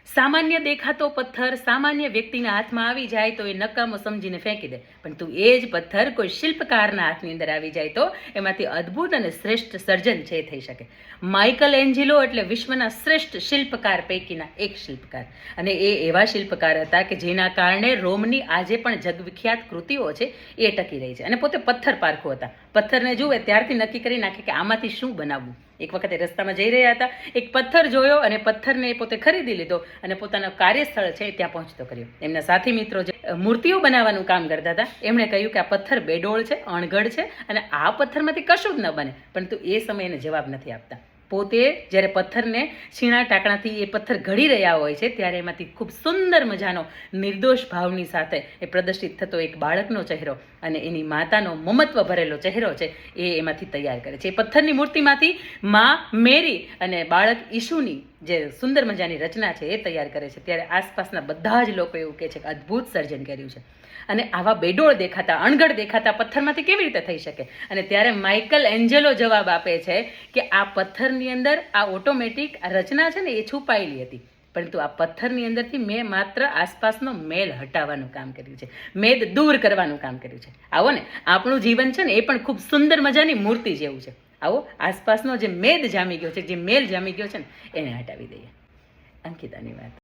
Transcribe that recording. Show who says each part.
Speaker 1: સામાન્ય દેખાતો પથ્થર સામાન્ય વ્યક્તિના હાથમાં આવી જાય તો એ નકામો સમજીને ફેંકી દે, પણ તું એ જ પથ્થર કોઈ શિલ્પકારના હાથની અંદર આવી જાય તો એમાંથી અદ્ભુત અને શ્રેષ્ઠ સર્જન છે થઈ શકે. માઇકલ એન્જિલો એટલે વિશ્વના શ્રેષ્ઠ શિલ્પકાર પૈકીના એક શિલ્પકાર, અને એ એવા શિલ્પકાર હતા કે જેના કારણે રોમની આજે પણ જગવિખ્યાત કૃતિઓ છે એ ટકી રહી છે. અને પોતે પથ્થર પારખો હતા. પથ્થરને જુએ ત્યારથી નક્કી કરી નાખે કે આમાંથી શું બનાવવું. એક વખતે રસ્તામાં જઈ રહ્યા હતા, એક પથ્થર જોયો અને પથ્થરને પોતે ખરીદી લીધો અને પોતાના કાર્યસ્થળ છે ત્યાં પહોંચતો કર્યો. એમના સાથી મિત્રો જે મૂર્તિઓ બનાવવાનું કામ કરતા હતા એમણે કહ્યું કે આ પથ્થર બેડોળ છે, અણઘડ છે અને આ પથ્થરમાંથી કશું જ ન બને. પરંતુ એ સમયે એને જવાબ નથી આપતા. પોતે જ્યારે પથ્થરને છીણા ટાંકણાથી એ પથ્થર ઘડી રહ્યા હોય છે ત્યારે એમાંથી ખૂબ સુંદર મજાનો નિર્દોષ ભાવની સાથે એ પ્રદર્શિત થતો એક બાળકનો ચહેરો અને એની માતાનો મમત્વ ભરેલો ચહેરો છે એ એમાંથી તૈયાર કરે છે. એ પથ્થરની મૂર્તિમાંથી મા મેરી અને બાળક ઈશુની જે સુંદર મજાની રચના છે એ તૈયાર કરે છે. ત્યારે આસપાસના બધા જ લોકો એવું કહે છે કે અદ્ભુત સર્જન કર્યું છે. અને આવા બેડોળ દેખાતા, અણઘડ દેખાતા પથ્થરમાંથી કેવી રીતે થઈ શકે? અને ત્યારે માઇકલ એન્જેલો જવાબ આપે છે કે આ પથ્થરની અંદર આ ઓટોમેટિક આ રચના છે ને એ છુપાયેલી હતી, પરંતુ આ પથ્થરની અંદરથી મેં માત્ર આસપાસનો મેલ હટાવવાનું કામ કર્યું છે, મેદ દૂર કરવાનું કામ કર્યું છે. આવો ને, આપણું જીવન છે ને એ પણ ખૂબ સુંદર મજાની મૂર્તિ જેવું છે. આવો આસપાસનો જે મેદ જામી ગયો છે, જે મેલ જામી ગયો છે ને એને હટાવી દઈએ. અંકિતાની વાત.